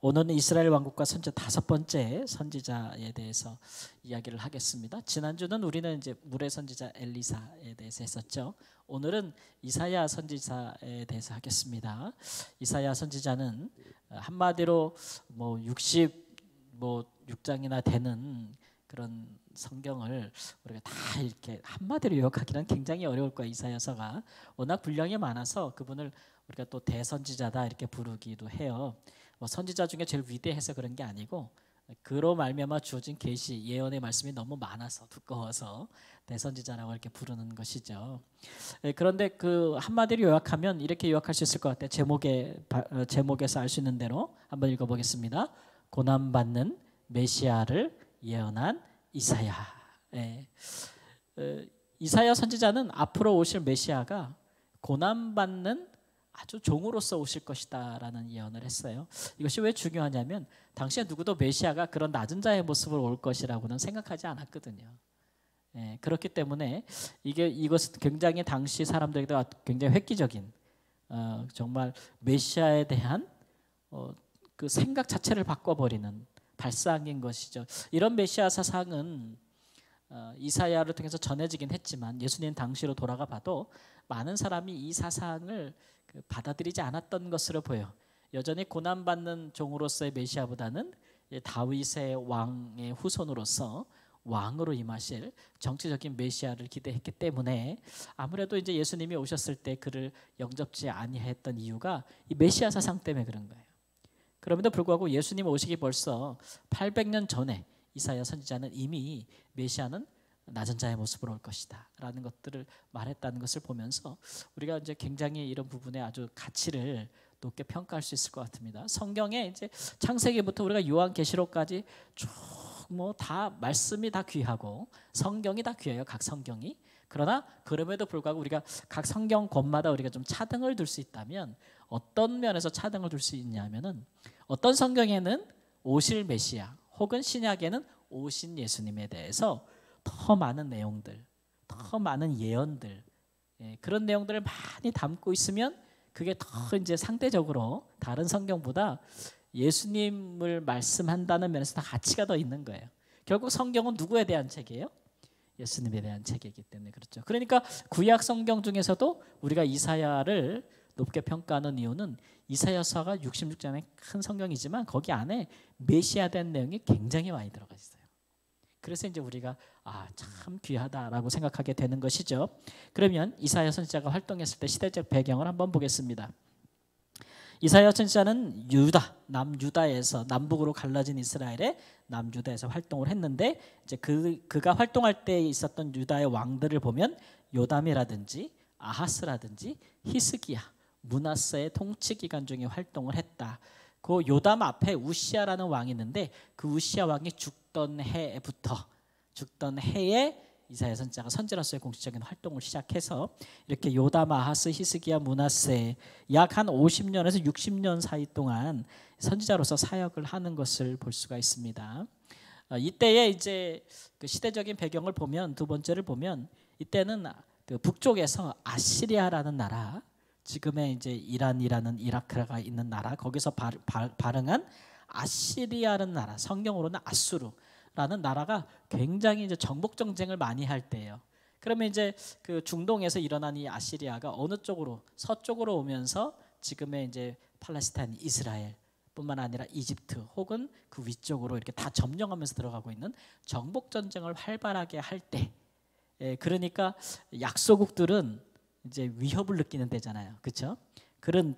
오늘은 이스라엘 왕국과 선지자 5번째 선지자에 대해서 이야기를 하겠습니다. 지난주는 우리는 이제 물의 선지자 엘리사에 대해서 했었죠. 오늘은 이사야 선지자에 대해서 하겠습니다. 이사야 선지자는 한마디로 66장이나 되는 그런 성경을 우리가 다 이렇게 한마디로 요약하기는 굉장히 어려울 거예요. 이사야서가 워낙 분량이 많아서 그분을 우리가 또 대선지자다 이렇게 부르기도 해요. 선지자 중에 제일 위대해서 그런 게 아니고 그로 말미암아 주어진 계시 예언의 말씀이 너무 많아서 두꺼워서 대선지자라고 이렇게 부르는 것이죠. 그런데 그 한마디로 요약하면 이렇게 요약할 수 있을 것 같아요. 제목에서 알 수 있는 대로 한번 읽어보겠습니다. 고난받는 메시아를 예언한 이사야. 이사야 선지자는 앞으로 오실 메시아가 고난받는 아주 종으로서 오실 것이다라는 예언을 했어요. 이것이 왜 중요하냐면 당시에 누구도 메시아가 그런 낮은 자의 모습으로 올 것이라고는 생각하지 않았거든요. 그렇기 때문에 이것은 굉장히 당시 사람들에게 굉장히 획기적인 정말 메시아에 대한 그 생각 자체를 바꿔버리는 발상인 것이죠. 이런 메시아 사상은 이사야를 통해서 전해지긴 했지만 예수님 당시로 돌아가 봐도 많은 사람이 이 사상을 받아들이지 않았던 것으로 보여. 여전히 고난받는 종으로서의 메시아보다는 다윗의 왕의 후손으로서 왕으로 임하실 정치적인 메시아를 기대했기 때문에 아무래도 이제 예수님이 오셨을 때 그를 영접지 아니했던 이유가 이 메시아 사상 때문에 그런 거예요. 그럼에도 불구하고 예수님 오시기 벌써 800년 전에 이사야 선지자는 이미 메시아는 낮은 자의 모습으로 올 것이다 라는 것들을 말했다는 것을 보면서 우리가 이제 굉장히 이런 부분에 아주 가치를 높게 평가할 수 있을 것 같습니다. 성경에 이제 창세기부터 우리가 요한계시록까지 쭉 다 말씀이 다 귀하고 성경이 다 귀해요. 각 성경이. 그러나 그럼에도 불구하고 우리가 각 성경권마다 우리가 좀 차등을 둘 수 있다면 어떤 면에서 차등을 둘 수 있냐면은 어떤 성경에는 오실 메시아 혹은 신약에는 오신 예수님에 대해서 더 많은 내용들, 더 많은 예언들, 그런 내용들을 많이 담고 있으면 그게 더 이제 상대적으로 다른 성경보다 예수님을 말씀한다는 면에서 다 가치가 더 있는 거예요. 결국 성경은 누구에 대한 책이에요? 예수님에 대한 책이기 때문에 그렇죠. 그러니까 구약 성경 중에서도 우리가 이사야를 높게 평가하는 이유는 이사야서가 66장의 큰 성경이지만 거기 안에 메시아에 대한 내용이 굉장히 많이 들어가 있어요. 그래서 이제 우리가 참 귀하다라고 생각하게 되는 것이죠. 그러면 이사야 선지자가 활동했을 때 시대적 배경을 한번 보겠습니다. 이사야 선지자는 남유다에서 남북으로 갈라진 이스라엘의 남유다에서 활동을 했는데 이제 그가 활동할 때 있었던 유다의 왕들을 보면 요담이라든지 아하스라든지 히스기야, 므낫세의 통치 기간 중에 활동을 했다. 그 요담 앞에 우시아라는 왕이 있는데 그 우시아 왕이 죽던 해에 이사야 선지자가 선지자로서의 공식적인 활동을 시작해서 이렇게 요담, 아하스, 히스기야, 므낫세 약 한 50년에서 60년 사이 동안 선지자로서 사역을 하는 것을 볼 수가 있습니다. 이때의 이제 그 시대적인 배경을 보면 두 번째를 보면 이때는 그 북쪽에서 아시리아라는 나라, 지금의 이제 이란이라는 이라크가 있는 나라, 거기서 발흥한 아시리아라는 나라, 성경으로는 아수르라는 나라가 굉장히 이제 정복 정쟁을 많이 할 때예요. 그러면 이제 그 중동에서 일어난 이 아시리아가 어느 쪽으로 서쪽으로 오면서 지금의 이제 팔레스타인, 이스라엘뿐만 아니라 이집트 혹은 그 위쪽으로 이렇게 다 점령하면서 들어가고 있는 정복 전쟁을 활발하게 할 때, 그러니까 약소국들은 이제 위협을 느끼는 때잖아요, 그렇죠? 그런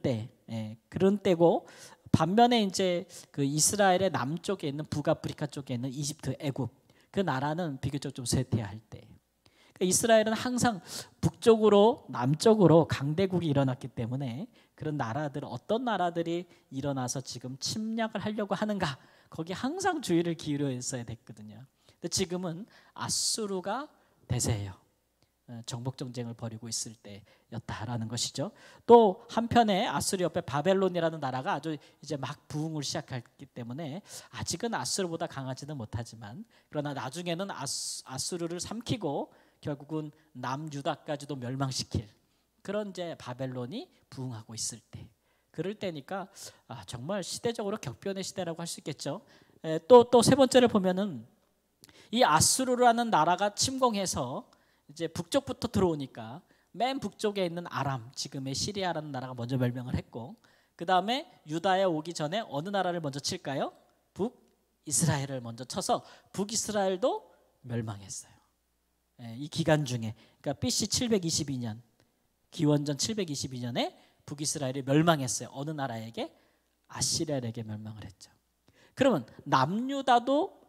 때고 반면에 이제 그 이스라엘의 남쪽에 있는 북아프리카 쪽에 있는 이집트, 애굽 그 나라는 비교적 좀 쇠퇴할 때. 그러니까 이스라엘은 항상 북쪽으로 남쪽으로 강대국이 일어났기 때문에 그런 나라들 어떤 나라들이 일어나서 지금 침략을 하려고 하는가 거기 항상 주의를 기울여 있어야 됐거든요. 근데 지금은 아수르가 대세예요. 정복 정쟁을 벌이고 있을 때였다라는 것이죠. 또 한편에 아수르 옆에 바벨론이라는 나라가 아주 이제 막 부흥을 시작했기 때문에 아직은 아수르보다 강하지는 못하지만 그러나 나중에는 아수르를 삼키고 결국은 남유다까지도 멸망시킬 그런 이제 바벨론이 부흥하고 있을 때 그럴 때니까 정말 시대적으로 격변의 시대라고 할 수 있겠죠. 또 세 번째를 보면은 이 아수르라는 나라가 침공해서 이제 북쪽부터 들어오니까 맨 북쪽에 있는 아람, 지금의 시리아라는 나라가 먼저 멸망을 했고, 그 다음에 유다에 오기 전에 어느 나라를 먼저 칠까요? 북이스라엘을 먼저 쳐서 북이스라엘도 멸망했어요. 이 기간 중에, 그러니까 BC 722년, 기원전 722년에 북이스라엘이 멸망했어요. 어느 나라에게? 아시리아에게 멸망을 했죠. 그러면 남유다도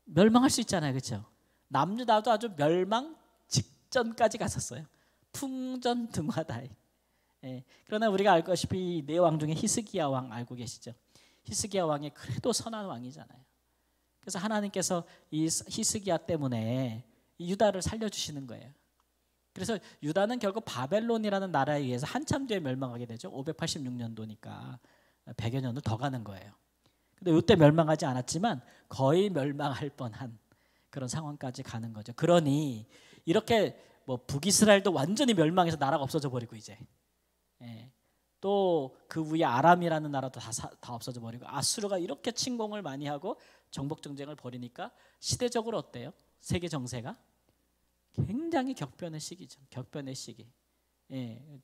멸망할 수 있잖아요, 그렇죠? 남유다도 아주 멸망 직전까지 갔었어요. 풍전등화다에. 그러나 우리가 알다시피 네 왕 중에 히스기야 왕 알고 계시죠? 히스기야 왕이 그래도 선한 왕이잖아요. 그래서 하나님께서 이 히스기야 때문에 유다를 살려주시는 거예요. 그래서 유다는 결국 바벨론이라는 나라에 의해서 한참 뒤에 멸망하게 되죠. 586년도니까 100여 년을 더 가는 거예요. 근데 이때 멸망하지 않았지만 거의 멸망할 뻔한 그런 상황까지 가는 거죠. 그러니 이렇게 뭐 북이스라엘도 완전히 멸망해서 나라가 없어져 버리고 이제 또 그 위에 아람이라는 나라도 다 없어져 버리고 아수르가 이렇게 침공을 많이 하고 정복 정쟁을 벌이니까 시대적으로 어때요? 세계 정세가 굉장히 격변의 시기죠. 격변의 시기.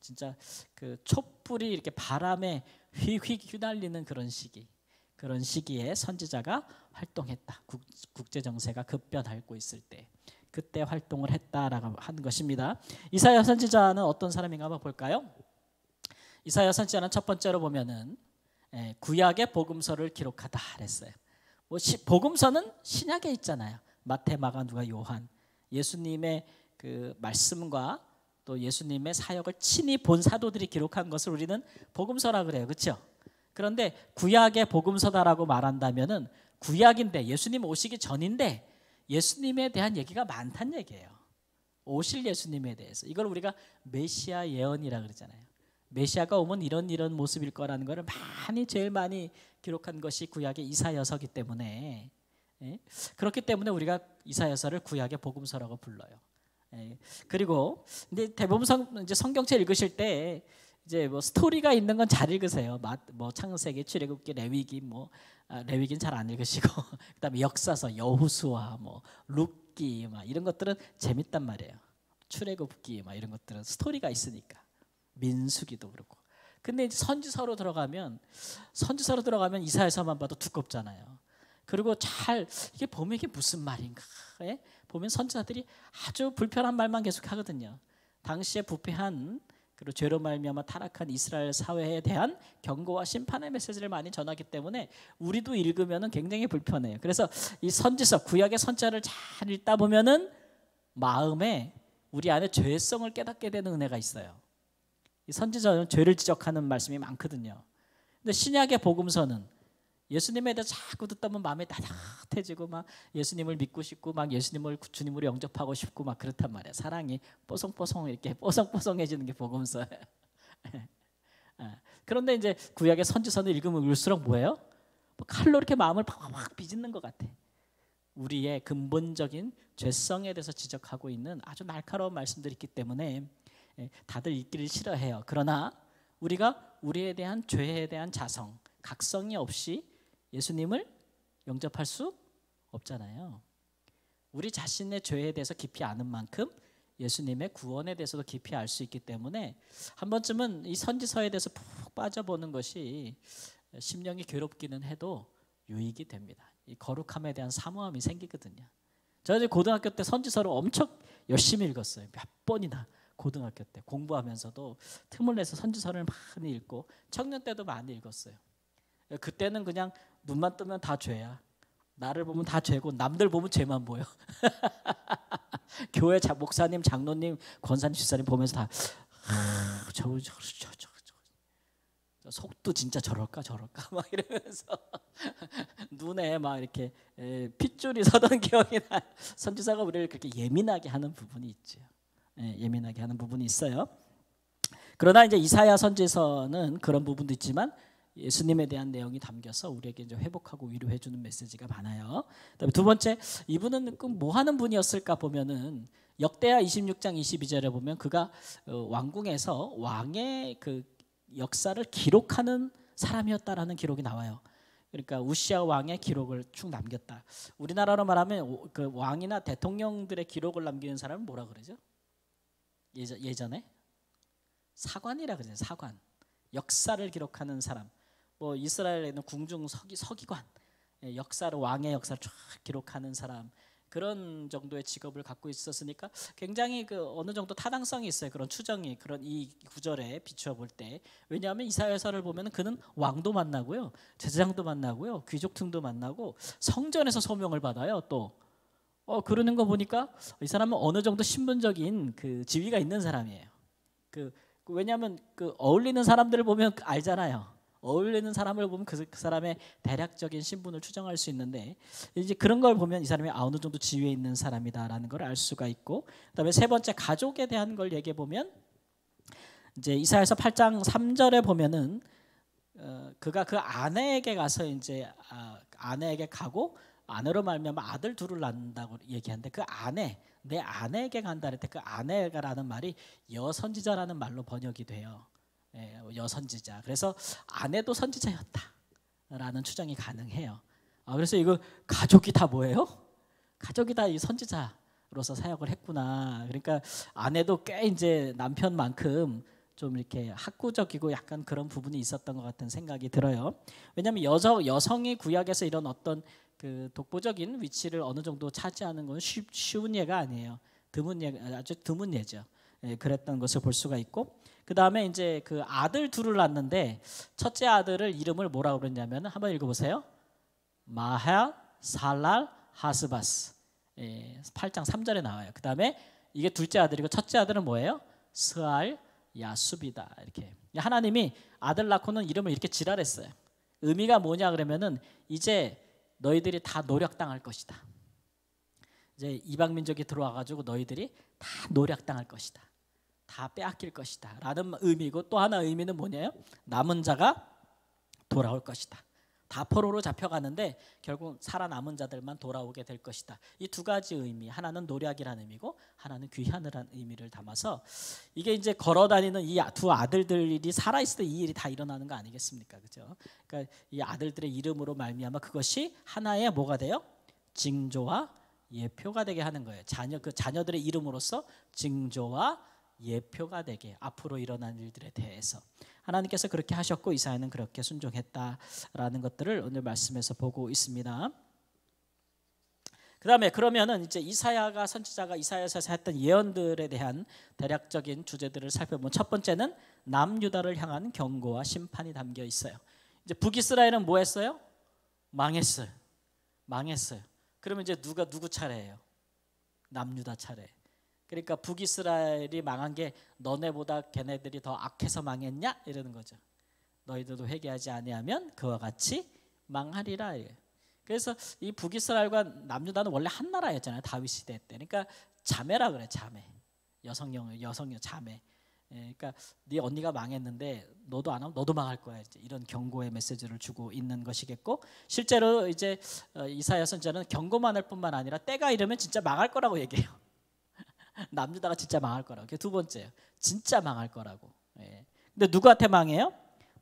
진짜 그 촛불이 이렇게 바람에 휙휙 휘날리는 그런 시기. 그런 시기에 선지자가 활동했다. 국제 정세가 급변하고 있을 때 그때 활동을 했다라고 하는 것입니다. 이사야 선지자는 어떤 사람인가 한번 볼까요? 이사야 선지자는 첫 번째로 보면은 구약의 복음서를 기록하다 그랬어요. 복음서는 신약에 있잖아요. 마태, 마가, 누가, 요한. 예수님의 그 말씀과 또 예수님의 사역을 친히 본 사도들이 기록한 것을 우리는 복음서라 그래요. 그렇죠? 그런데 구약의 복음서다라고 말한다면은 구약인데 예수님 오시기 전인데 예수님에 대한 얘기가 많다는 얘기예요. 오실 예수님에 대해서. 이걸 우리가 메시아 예언이라 그러잖아요. 메시아가 오면 이런 모습일 거라는 것을 제일 많이 기록한 것이 구약의 이사야서이기 때문에 그렇기 때문에 우리가 이사야서를 구약의 복음서라고 불러요. 그리고 근데 대부분 이제 성경책 읽으실 때 이제 뭐 스토리가 있는 건 잘 읽으세요. 뭐 창세기, 출애굽기, 레위기 레위기는 잘 안 읽으시고 그다음에 역사서, 여호수아, 뭐 룻기 이런 것들은 재밌단 말이에요. 출애굽기 이런 것들은 스토리가 있으니까. 민수기도 그렇고. 근데 이제 선지서로 들어가면 이사야서만 봐도 두껍잖아요. 그리고 이게 보면 이게 무슨 말인가? 보면 선지자들이 아주 불편한 말만 계속 하거든요. 당시에 부패한 그리고 죄로 말미암아 타락한 이스라엘 사회에 대한 경고와 심판의 메시지를 많이 전하기 때문에 우리도 읽으면은 굉장히 불편해요. 그래서 이 선지서, 구약의 선지자를 잘 읽다 보면은 마음에 우리 안에 죄성을 깨닫게 되는 은혜가 있어요. 이 선지자는 죄를 지적하는 말씀이 많거든요. 근데 신약의 복음서는 예수님에 대해서 자꾸 듣다 보면 마음이 따뜻해지고 예수님을 믿고 싶고 예수님을 주님으로 영접하고 싶고 그렇단 말이에요. 사랑이 뽀송뽀송 이렇게 뽀송뽀송해지는 게 복음서예요. 그런데 이제 구약의 선지서는 읽으면 읽을수록 뭐예요? 칼로 이렇게 마음을 팍팍 비집는 것 같아. 우리의 근본적인 죄성에 대해서 지적하고 있는 아주 날카로운 말씀들이 있기 때문에 다들 읽기를 싫어해요. 그러나 우리가 우리에 대한 죄에 대한 자성, 각성이 없이 예수님을 영접할 수 없잖아요. 우리 자신의 죄에 대해서 깊이 아는 만큼 예수님의 구원에 대해서도 깊이 알 수 있기 때문에 한 번쯤은 이 선지서에 대해서 푹 빠져보는 것이 심령이 괴롭기는 해도 유익이 됩니다. 이 거룩함에 대한 사모함이 생기거든요. 저는 고등학교 때 선지서를 엄청 열심히 읽었어요. 몇 번이나. 고등학교 때 공부하면서도 틈을 내서 선지서를 많이 읽고 청년 때도 많이 읽었어요. 그때는 그냥 눈만 뜨면 다 죄야. 나를 보면 다 죄고 남들 보면 죄만 보여. 교회 목사님, 장로님, 권사님, 집사님 보면서 다 저 속도 진짜 저럴까 이러면서 눈에 이렇게 핏줄이 서던 기억이 나. 선지서가 우리를 그렇게 예민하게 하는 부분이 있죠. 예민하게 하는 부분이 있어요. 그러나 이제 이사야 선지서는 그런 부분도 있지만 예수님에 대한 내용이 담겨서 우리에게 이제 회복하고 위로해 주는 메시지가 많아요. 그다음에 두 번째, 이분은 뭐 하는 분이었을까 보면은 역대하 26장 22절에 보면 그가 왕궁에서 왕의 그 역사를 기록하는 사람이었다라는 기록이 나와요. 그러니까 우시아 왕의 기록을 쭉 남겼다. 우리나라로 말하면 그 왕이나 대통령들의 기록을 남기는 사람은 뭐라 그러죠? 예전에 사관이라 그러죠. 사관. 역사를 기록하는 사람. 뭐 이스라엘에는 궁중 서기관, 역사를 왕의 역사를 쫙 기록하는 사람. 그런 정도의 직업을 갖고 있었으니까 굉장히 그 어느 정도 타당성이 있어요. 그런 추정이 그런 이 구절에 비추어 볼 때. 왜냐하면 이사야서를 보면 그는 왕도 만나고요, 제사장도 만나고요, 귀족층도 만나고 성전에서 소명을 받아요. 또 그러는 거 보니까 이 사람은 어느 정도 신분적인 그 지위가 있는 사람이에요. 왜냐하면 그 어울리는 사람들을 보면 알잖아요. 어울리는 사람을 보면 그 사람의 대략적인 신분을 추정할 수 있는데, 이제 그런 걸 보면 이 사람이 어느 정도 지위에 있는 사람이다라는 걸 알 수가 있고, 그다음에 세 번째 가족에 대한 걸 얘기해 보면 이제 이사야서 8장 3절에 보면은 그가 그 아내에게 가서 이제 아내에게 가고 아내로 말미암아 아들 둘을 낳는다고 얘기하는데, 그 아내, 내 아내에게 간다 할 때 그 아내가라는 말이 여선지자라는 말로 번역이 돼요. 여선지자. 그래서 아내도 선지자였다라는 추정이 가능해요. 그래서 이거 가족이 다 뭐예요? 가족이 다 이 선지자로서 사역을 했구나. 그러니까 아내도 꽤 이제 남편만큼 좀 이렇게 학구적이고 약간 그런 부분이 있었던 것 같은 생각이 들어요. 왜냐하면 여성이 구약에서 이런 어떤 그 독보적인 위치를 어느 정도 차지하는 건 쉬운 예가 아니에요. 아주 드문 예죠. 그랬던 것을 볼 수가 있고, 그 다음에 이제 그 아들 둘을 낳는데 첫째 아들을 이름을 뭐라고 그랬냐면 한번 읽어보세요. 마하 살랄 하스바스. 8장 3절에 나와요. 그 다음에 이게 둘째 아들이고 첫째 아들은 뭐예요? 스알 야수비다. 이렇게 하나님이 아들 낳고는 이름을 이렇게 지랄했어요. 의미가 뭐냐 그러면은 이제 너희들이 다 노략당할 것이다. 이제 이방 민족이 들어와 가지고 너희들이 다 노략당할 것이다. 다 빼앗길 것이다 라는 의미고, 또 하나 의미는 뭐냐요? 남은 자가 돌아올 것이다. 다 포로로 잡혀가는데 결국 살아남은 자들만 돌아오게 될 것이다. 이 두 가지 의미, 하나는 노략이라는 의미고 하나는 귀환이라는 의미를 담아서, 이게 이제 걸어다니는 이 두 아들들이 살아있을 때 이 일이 다 일어나는 거 아니겠습니까? 그죠? 그러니까 이 아들들의 이름으로 말미암아 그것이 하나의 뭐가 돼요? 징조와 예표가 되게 하는 거예요. 그 자녀들의 이름으로서 징조와 예표가 되게 앞으로 일어난 일들에 대해서 하나님께서 그렇게 하셨고 이사야는 그렇게 순종했다라는 것들을 오늘 말씀에서 보고 있습니다. 그다음에 그러면은 이제 이사야가 선지자가 이사야서에서 했던 예언들에 대한 대략적인 주제들을 살펴보면, 첫 번째는 남유다를 향한 경고와 심판이 담겨 있어요. 이제 북이스라엘은 뭐 했어요? 망했어요. 그러면 이제 누구 차례예요? 남유다 차례. 그러니까 북이스라엘이 망한 게 너네보다 걔네들이 더 악해서 망했냐? 이러는 거죠. 너희들도 회개하지 아니하면 그와 같이 망하리라. 그래서 이 북이스라엘과 남유다는 원래 한 나라였잖아요. 다윗 시대 때. 그러니까 자매라 그래. 자매. 여성용 자매. 그러니까 네 언니가 망했는데 너도 안 하면 너도 망할 거야. 이런 경고의 메시지를 주고 있는 것이겠고, 실제로 이제 이사야 선지자는 경고만 할 뿐만 아니라 때가 이르면 진짜 망할 거라고 얘기해요. 남유다가 진짜 망할 거라고. 그게 두 번째예요. 진짜 망할 거라고. 근데 누구한테 망해요?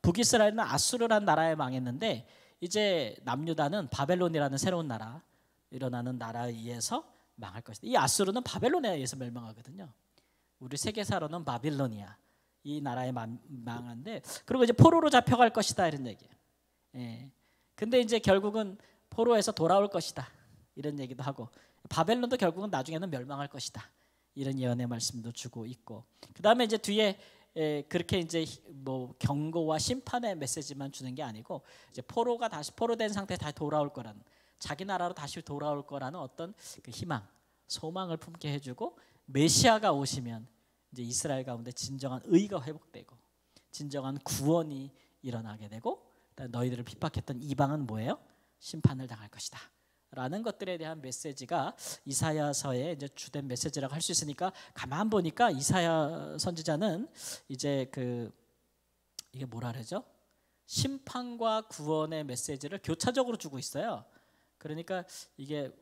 북이스라엘은 아수르라는 나라에 망했는데, 이제 남유다는 바벨론이라는 새로운 나라, 일어나는 나라에 의해서 망할 것이다. 이 아수르는 바벨론에 의해서 멸망하거든요. 우리 세계사로는 바빌로니아, 이 나라에 망한데, 그리고 이제 포로로 잡혀갈 것이다 이런 얘기예요. 근데 이제 결국은 포로에서 돌아올 것이다 이런 얘기도 하고, 바벨론도 결국은 나중에는 멸망할 것이다 이런 예언의 말씀도 주고 있고, 그 다음에 이제 뒤에 그렇게 이제 뭐 경고와 심판의 메시지만 주는 게 아니고, 이제 포로가 다시 포로된 상태에 다시 돌아올 거라는, 자기 나라로 다시 돌아올 거라는 어떤 그 희망, 소망을 품게 해주고, 메시아가 오시면 이제 이스라엘 가운데 진정한 의가 회복되고 진정한 구원이 일어나게 되고, 너희들을 핍박했던 이방은 뭐예요? 심판을 당할 것이다 라는 것들에 대한 메시지가 이사야서의 이제 주된 메시지라고 할 수 있으니까, 가만 보니까 이사야 선지자는 이제 이게 뭐라 그러죠? 심판과 구원의 메시지를 교차적으로 주고 있어요. 그러니까 이게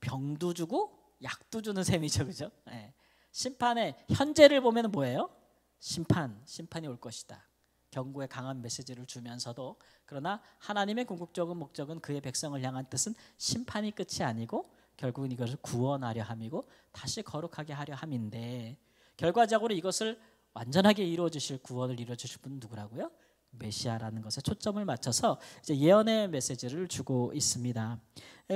병도 주고 약도 주는 셈이죠, 그죠? 심판의 현재를 보면 뭐예요? 심판이 올 것이다. 경고의 강한 메시지를 주면서도 그러나 하나님의 궁극적인 목적은 그의 백성을 향한 뜻은 심판이 끝이 아니고 결국은 이것을 구원하려 함이고 다시 거룩하게 하려 함인데 결과적으로 이것을 완전하게 이루어 주실 구원을 이루어 주실 분은 누구라고요? 메시아라는 것에 초점을 맞춰서 이제 예언의 메시지를 주고 있습니다.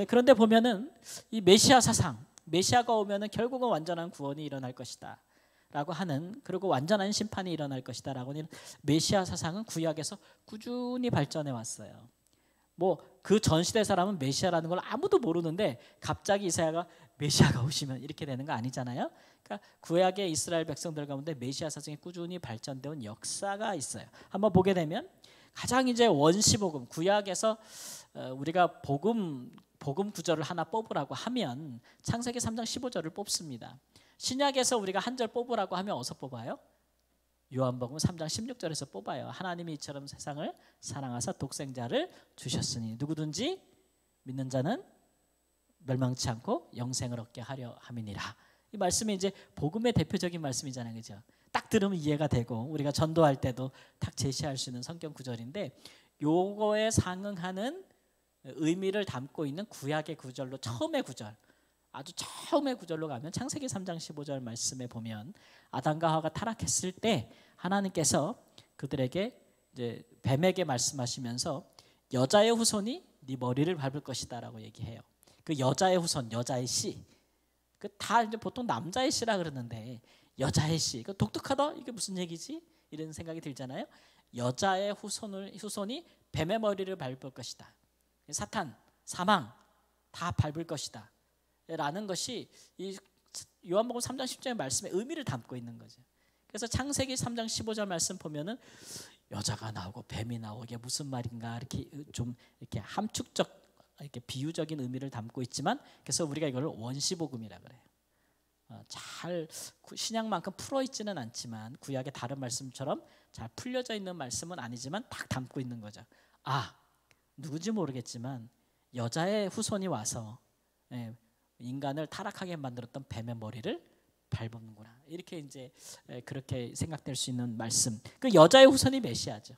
그런데 보면은 이 메시아 사상, 메시아가 오면은 결국은 완전한 구원이 일어날 것이다 라고 하는, 그리고 완전한 심판이 일어날 것이다 라고 하는 메시아 사상은 구약에서 꾸준히 발전해 왔어요. 뭐 그 전 시대 사람은 메시아라는 걸 아무도 모르는데 갑자기 이사야가 메시아가 오시면 이렇게 되는 거 아니잖아요. 그러니까 구약의 이스라엘 백성들 가운데 메시아 사상이 꾸준히 발전되어 온 역사가 있어요. 한번 보게 되면 가장 이제 원시복음, 구약에서 우리가 복음 구절을 하나 뽑으라고 하면 창세기 3장 15절을 뽑습니다. 신약에서 우리가 한 절 뽑으라고 하면 어디서 뽑아요? 요한복음 3장 16절에서 뽑아요. 하나님이 이처럼 세상을 사랑하사 독생자를 주셨으니 누구든지 믿는 자는 멸망치 않고 영생을 얻게 하려 함이니라. 이 말씀이 이제 복음의 대표적인 말씀이잖아요, 그죠? 딱 들으면 이해가 되고 우리가 전도할 때도 딱 제시할 수 있는 성경 구절인데 요거에 상응하는 의미를 담고 있는 구약의 구절로 처음의 구절, 아주 처음의 구절로 가면 창세기 3장 15절 말씀에 보면 아담과 하와가 타락했을 때 하나님께서 그들에게 이제 뱀에게 말씀하시면서 여자의 후손이 네 머리를 밟을 것이다라고 얘기해요. 그 여자의 후손, 여자의 씨, 그 다 이제 보통 남자의 씨라 그러는데 여자의 씨, 그 독특하다. 이게 무슨 얘기지? 이런 생각이 들잖아요. 여자의 후손이 뱀의 머리를 밟을 것이다. 사탄, 사망 다 밟을 것이다. 라는 것이 이 요한복음 3장 10절의 말씀의 의미를 담고 있는 거죠. 그래서 창세기 3장 15절 말씀 보면은 여자가 나오고 뱀이 나오고 이게 무슨 말인가 이렇게 좀 이렇게 함축적 이렇게 비유적인 의미를 담고 있지만 그래서 우리가 이걸 원시복음이라 그래요. 잘 신약만큼 풀어 있지는 않지만 구약의 다른 말씀처럼 잘 풀려져 있는 말씀은 아니지만 딱 담고 있는 거죠. 아, 누군지 모르겠지만 여자의 후손이 와서 인간을 타락하게 만들었던 뱀의 머리를 밟는구나. 이렇게 이제 그렇게 생각될 수 있는 말씀. 그 여자의 후손이 메시아죠.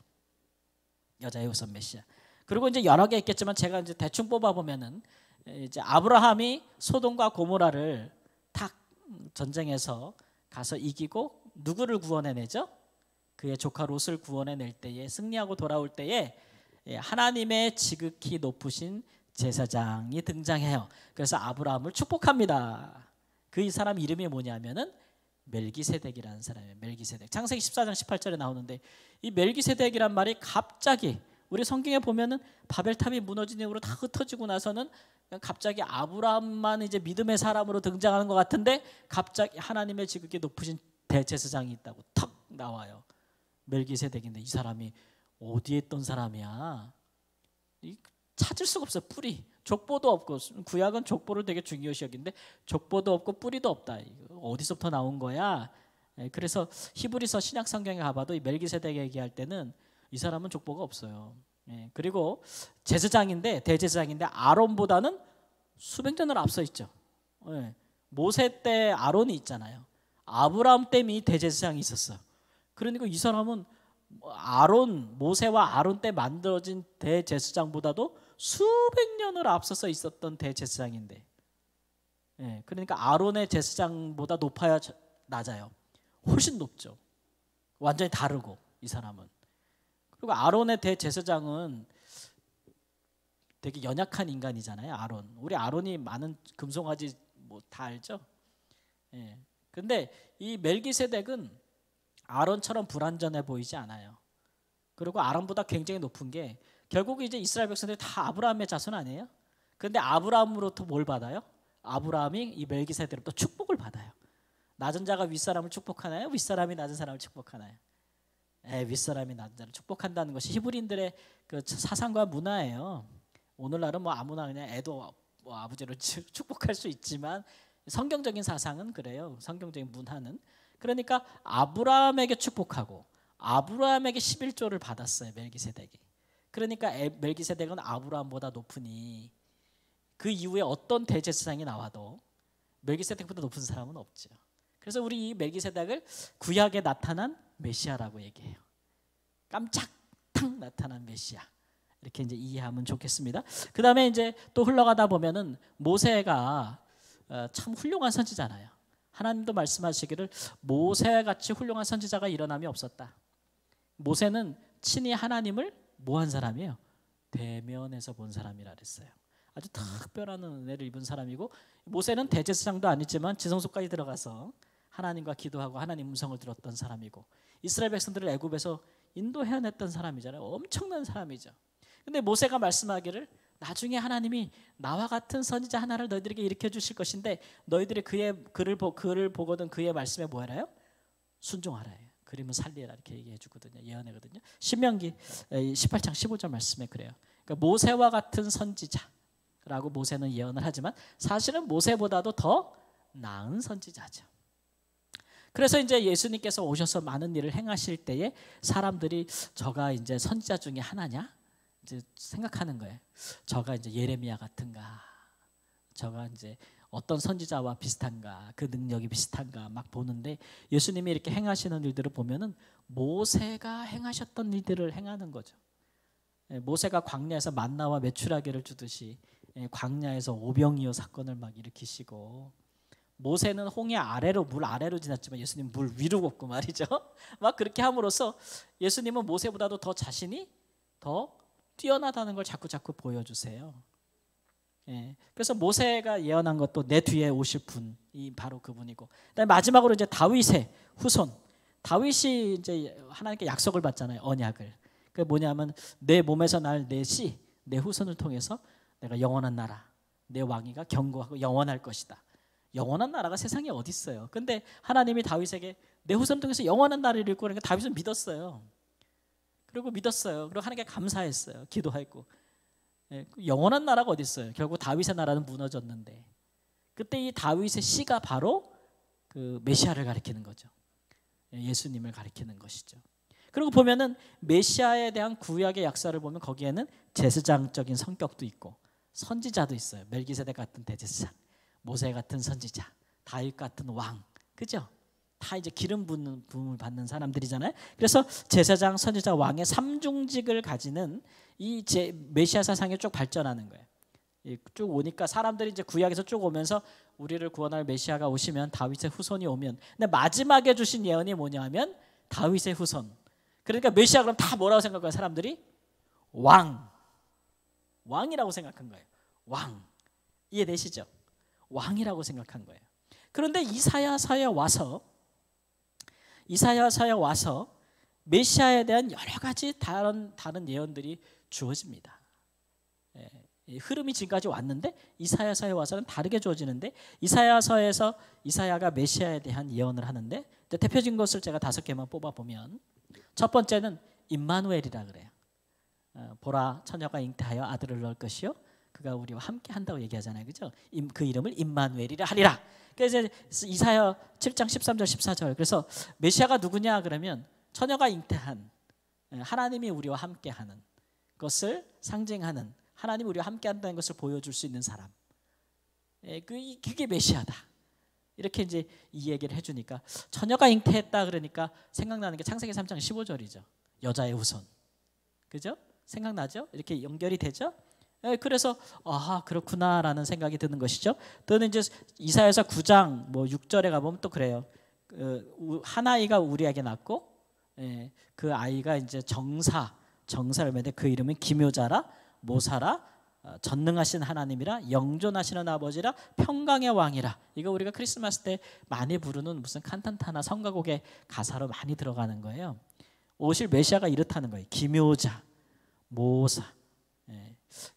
여자의 후손 메시아. 그리고 이제 여러 개 있겠지만 제가 이제 대충 뽑아 보면은 이제 아브라함이 소돔과 고모라를 탁 전쟁에서 가서 이기고 누구를 구원해내죠? 그의 조카 롯을 구원해낼 때에 승리하고 돌아올 때에 하나님의 지극히 높으신 제사장이 등장해요. 그래서 아브라함을 축복합니다. 그 이 사람 이름이 뭐냐면은 멜기세덱이라는 사람이에요. 멜기세덱. 창세기 14장 18절에 나오는데 이 멜기세덱이란 말이 갑자기 우리 성경에 보면은 바벨탑이 무너진 이후로 다 흩어지고 나서는 갑자기 아브라함만 이제 믿음의 사람으로 등장하는 것 같은데 갑자기 하나님의 지극히 높으신 대제사장이 있다고 탁 나와요. 멜기세덱인데 이 사람이 어디에 있던 사람이야? 찾을 수가 없어요. 뿌리. 족보도 없고 구약은 족보를 되게 중요시 여기는데 족보도 없고 뿌리도 없다. 어디서부터 나온 거야? 그래서 히브리서 신약 성경에 가봐도 이 멜기세덱 얘기할 때는 이 사람은 족보가 없어요. 그리고 제사장인데 대제사장인데 아론보다는 수백 년을 앞서 있죠. 모세 때 아론이 있잖아요. 아브라함 때 이미 대제사장이 있었어요. 그러니까 이 사람은 모세와 아론 때 만들어진 대제사장보다도 수백 년을 앞서서 있었던 대제사장인데, 그러니까 아론의 제사장보다 높아야 낮아요. 훨씬 높죠. 완전히 다르고 이 사람은. 그리고 아론의 대제사장은 되게 연약한 인간이잖아요. 아론. 우리 아론이 많은 금송아지 뭐 다 알죠. 근데 이 멜기세덱은 아론처럼 불완전해 보이지 않아요. 그리고 아론보다 굉장히 높은 게 결국 이제 이스라엘 백성들이 다 아브라함의 자손 아니에요? 그런데 아브라함으로부터 뭘 받아요? 아브라함이 이 멜기세덱으로부터 축복을 받아요. 낮은 자가 윗사람을 축복하나요? 윗사람이 낮은 사람을 축복하나요? 윗사람이 낮은 자를 축복한다는 것이 히브리인들의 그 사상과 문화예요. 오늘날은 뭐 아무나 그냥 애도 뭐 아버지를 축복할 수 있지만 성경적인 사상은 그래요. 성경적인 문화는. 그러니까 아브라함에게 축복하고 아브라함에게 11조를 받았어요. 멜기세덱이. 그러니까 멜기세덱은 아브라함보다 높으니 그 이후에 어떤 대제사장이 나와도 멜기세덱보다 높은 사람은 없죠. 그래서 우리 이 멜기세덱을 구약에 나타난 메시아라고 얘기해요. 깜짝 탁 나타난 메시아. 이렇게 이제 이해하면 좋겠습니다. 그 다음에 이제 또 흘러가다 보면은 모세가 참 훌륭한 선지자잖아요. 하나님도 말씀하시기를 모세같이 훌륭한 선지자가 일어남이 없었다. 모세는 친히 하나님을 뭐한 사람이에요? 대면에서 본 사람이라 그랬어요. 아주 특별한 은혜를 입은 사람이고, 모세는 대제사장도 아니지만 지성소까지 들어가서 하나님과 기도하고 하나님 음성을 들었던 사람이고, 이스라엘 백성들을 애굽에서 인도해냈던 사람이잖아요. 엄청난 사람이죠. 근데 모세가 말씀하기를 나중에 하나님이 나와 같은 선지자 하나를 너희들에게 일으켜 주실 것인데 너희들이 그를 보거든 그의 말씀에 뭐 하라요? 순종하라. 그림은 살리라 이렇게 얘기해 주거든요. 예언하거든요. 신명기 18장 15절 말씀에 그래요. 그러니까 모세와 같은 선지자라고 모세는 예언을 하지만 사실은 모세보다도 더 나은 선지자죠. 그래서 이제 예수님께서 오셔서 많은 일을 행하실 때에 사람들이 저가 이제 선지자 중에 하나냐? 이제 생각하는 거예요. 저가 이제 예레미야 같은가? 저가 이제 어떤 선지자와 비슷한가? 그 능력이 비슷한가? 막 보는데 예수님이 이렇게 행하시는 일들을 보면은 모세가 행하셨던 일들을 행하는 거죠. 모세가 광야에서 만나와 메추라기를 주듯이 광야에서 오병이어 사건을 막 일으키시고, 모세는 홍해 아래로 물 아래로 지났지만 예수님 물 위로 걷고 말이죠. 막 그렇게 함으로써 예수님은 모세보다도 더 자신이 더 뛰어나다는 걸 자꾸 보여주세요. 그래서 모세가 예언한 것도 내 뒤에 오실 분이 바로 그분이고, 그다음에 마지막으로 이제 다윗의 후손. 다윗이 이제 하나님께 약속을 받잖아요. 언약을. 그게 뭐냐면 내 몸에서 날 내 후손을 통해서 내가 영원한 나라, 내 왕위가 견고하고 영원할 것이다. 영원한 나라가 세상에 어디 있어요? 근데 하나님이 다윗에게 내 후손을 통해서 영원한 나라를 이룰 거니까 다윗은 믿었어요. 그리고 하나님께 감사했어요. 기도했고. 영원한 나라가 어디 있어요? 결국 다윗의 나라는 무너졌는데, 그때 이 다윗의 씨가 바로 그 메시아를 가리키는 거죠. 예수님을 가리키는 것이죠. 그리고 보면은 메시아에 대한 구약의 역사를 보면 거기에는 제사장적인 성격도 있고 선지자도 있어요. 멜기세덱 같은 대제사장, 모세 같은 선지자, 다윗 같은 왕, 그죠? 다 이제 기름 부음을 받는 사람들이잖아요. 그래서 제사장, 선지자, 왕의 삼중직을 가지는 이 메시아 사상이 쭉 발전하는 거예요. 쭉 오니까 사람들이 이제 구약에서 쭉 오면서 우리를 구원할 메시아가 오시면 다윗의 후손이 오면, 근데 마지막에 주신 예언이 뭐냐면 다윗의 후손. 그러니까 메시아 그럼 다 뭐라고 생각해요? 사람들이 왕이라고 생각한 거예요. 왕. 이해되시죠? 왕이라고 생각한 거예요. 그런데 이사야서에 와서 메시아에 대한 여러 가지 다른 예언들이 주어집니다. 흐름이 지금까지 왔는데 이사야서에 와서는 다르게 주어지는데, 이사야서에서 이사야가 메시아에 대한 예언을 하는데 대표적인 것을 제가 5개만 뽑아보면, 첫 번째는 임마누엘이라 그래요. 보라 처녀가 잉태하여 아들을 낳을 것이요 그가 우리와 함께 한다고 얘기하잖아요. 그죠? 그 이름을 임마누엘이라 하리라. 그래서 이사야 7장 13절 14절. 그래서 메시아가 누구냐 그러면 처녀가 잉태한, 하나님이 우리와 함께하는 것을 상징하는, 하나님이 우리와 함께한다는 것을 보여줄 수 있는 사람. 그게 메시아다. 이렇게 이제 이 얘기를 해주니까, 처녀가 잉태했다 그러니까 생각나는 게 창세기 3장 15절이죠. 여자의 후손. 그죠? 생각나죠? 이렇게 연결이 되죠? 그래서 그렇구나라는 생각이 드는 것이죠. 또는 이제 이사야서 9장 6절에 가보면 또 그래요. 한 아이가 우리에게 낳고, 그 아이가 이제 정사를 맺는데 그 이름은 기묘자라, 모사라, 전능하신 하나님이라, 영존하시는 아버지라, 평강의 왕이라. 이거 우리가 크리스마스 때 많이 부르는 무슨 칸탄타나 성가곡의 가사로 많이 들어가는 거예요. 오실 메시아가 이렇다는 거예요. 기묘자, 모사.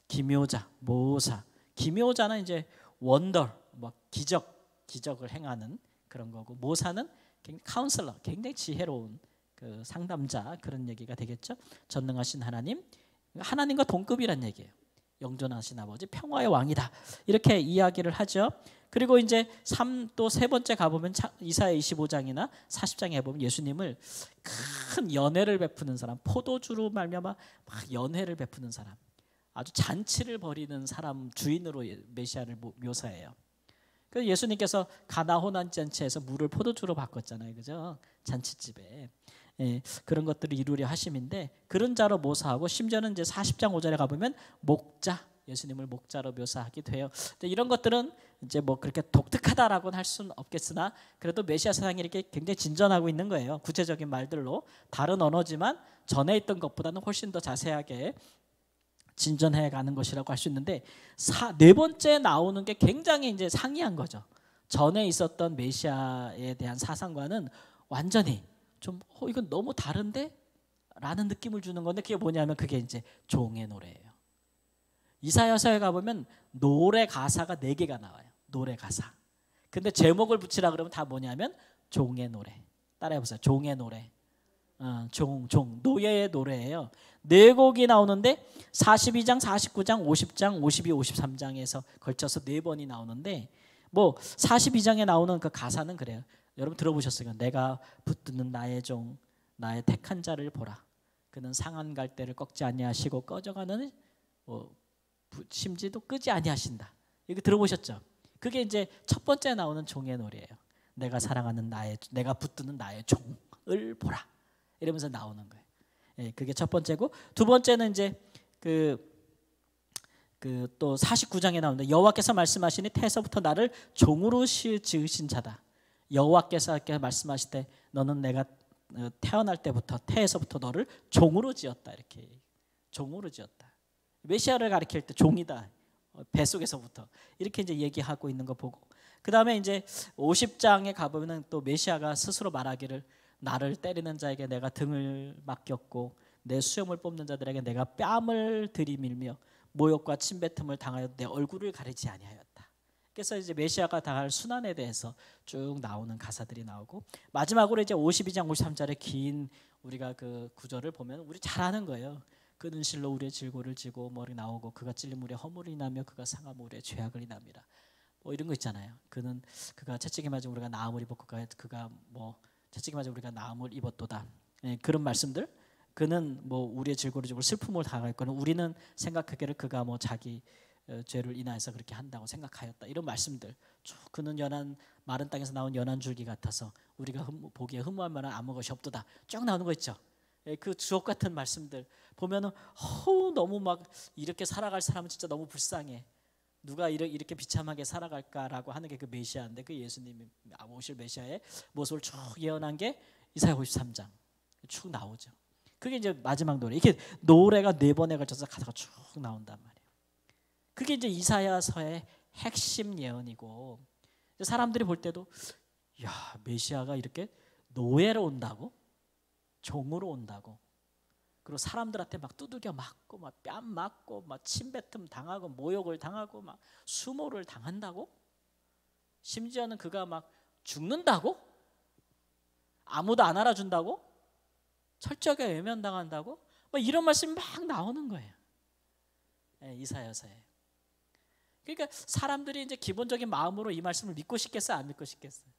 기묘자, 모사. 기묘자는 이제 원더, 기적을 행하는 그런 거고, 모사는 카운슬러, 굉장히 지혜로운 그 상담자, 그런 얘기가 되겠죠. 전능하신 하나님, 하나님과 동급이란 얘기예요. 영존하신 아버지, 평화의 왕이다. 이렇게 이야기를 하죠. 그리고 이제 또 세 번째 가보면 이사야 25장이나 40장에 보면 예수님을 큰 연회를 베푸는 사람, 포도주로 말미암아 막 연회를 베푸는 사람, 아주 잔치를 벌이는 사람 주인으로 메시아를 묘사해요. 그래서 예수님께서 가나 호난 잔치에서 물을 포도주로 바꿨잖아요, 그죠? 잔치집에. 그런 것들을 이루려 하심인데 그런 자로 묘사하고 심지어는 이제 40장 5절에 가보면 목자, 예수님을 목자로 묘사하기도 해요. 이런 것들은 이제 뭐 그렇게 독특하다라고는 할 수는 없겠으나 그래도 메시아 사상이 이렇게 굉장히 진전하고 있는 거예요. 구체적인 말들로 다른 언어지만 전에 있던 것보다는 훨씬 더 자세하게 진전해 가는 것이라고 할 수 있는데 네 번째 나오는 게 굉장히 이제 상이한 거죠. 전에 있었던 메시아에 대한 사상과는 완전히 좀 이건 너무 다른데? 라는 느낌을 주는 건데 그게 뭐냐면 그게 이제 종의 노래예요. 이사야서에 가보면 노래 가사가 4개가 나와요. 노래 가사. 근데 제목을 붙이라 그러면 다 뭐냐면 종의 노래. 따라해보세요. 종의 노래. 노예의 노래예요. 4곡이 나오는데 42장, 49장, 50장, 52, 53장에서 걸쳐서 4번이 나오는데 뭐 42장에 나오는 그 가사는 그래요. 여러분 들어보셨어요? 내가 붙드는 나의 종, 나의 택한 자를 보라. 그는 상한 갈대를 꺾지 아니하시고 꺼져가는 심지도 끄지 아니하신다. 이거 들어보셨죠? 그게 이제 첫 번째 나오는 종의 노래예요. 내가 사랑하는 내가 붙드는 나의 종을 보라. 이러면서 나오는 거예요. 그게 첫 번째고 두 번째는 이제 또 49장에 나오는데 여호와께서 말씀하시니 태에서부터 나를 종으로 지으신 자다. 여호와께서 이렇게 말씀하실 때 너는 내가 태어날 때부터 태에서부터 너를 종으로 지었다. 이렇게 종으로 지었다. 메시아를 가리킬 때 종이다. 뱃속에서부터 이렇게 이제 얘기하고 있는 거 보고 그 다음에 이제 50장에 가보면은 또 메시아가 스스로 말하기를 나를 때리는 자에게 내가 등을 맡겼고 내 수염을 뽑는 자들에게 내가 뺨을 들이밀며 모욕과 침뱉음을 당하여 내 얼굴을 가리지 아니하였다. 그래서 이제 메시아가 당할 순환에 대해서 쭉 나오는 가사들이 나오고 마지막으로 이제 52장 53절의 긴 우리가 그 구절을 보면 우리 잘 아는 거예요. 그는 실로 우리의 질고를 지고 머리 나오고 그가 찔림 우리의 허물을 인하며 그가 상함 우리의 죄악을 인함이라. 뭐 이런 거 있잖아요. 그가 채찍에 맞은 우리가 나음을 입었고 그가 뭐 채찍에 맞은 우리가 나음을 입었도다. 그런 말씀들. 그는 뭐 우리의 질고를 지고 슬픔을 당했거든. 우리는 생각하기를 그가 뭐 자기 죄를 인하여서 그렇게 한다고 생각하였다. 이런 말씀들. 쭉 그는 마른 땅에서 나온 연한 줄기 같아서 우리가 보기에 흠모할 만한 아무 것이 없도다. 쭉 나오는 거 있죠. 그 주옥 같은 말씀들 보면은 너무 막 이렇게 살아갈 사람은 진짜 너무 불쌍해. 누가 이렇게 비참하게 살아갈까라고 하는 게 그 메시아인데 그 예수님이 오실 메시아의 모습을 쭉 예언한 게 이사야 53장 쭉 나오죠. 그게 이제 마지막 노래. 이렇게 노래가 4번에 걸쳐서 가사가 쭉 나온단 말이에요. 그게 이제 이사야서의 핵심 예언이고 사람들이 볼 때도 야 메시아가 이렇게 노예로 온다고? 종으로 온다고? 그리고 사람들한테 막 두들겨 맞고 막 뺨 맞고 막 침뱉음 당하고 모욕을 당하고 막 수모를 당한다고? 심지어는 그가 막 죽는다고? 아무도 안 알아준다고? 철저하게 외면당한다고? 막 이런 말씀이 막 나오는 거예요. 이사야서에. 그러니까 사람들이 이제 기본적인 마음으로 이 말씀을 믿고 싶겠어요, 안 믿고 싶겠어요?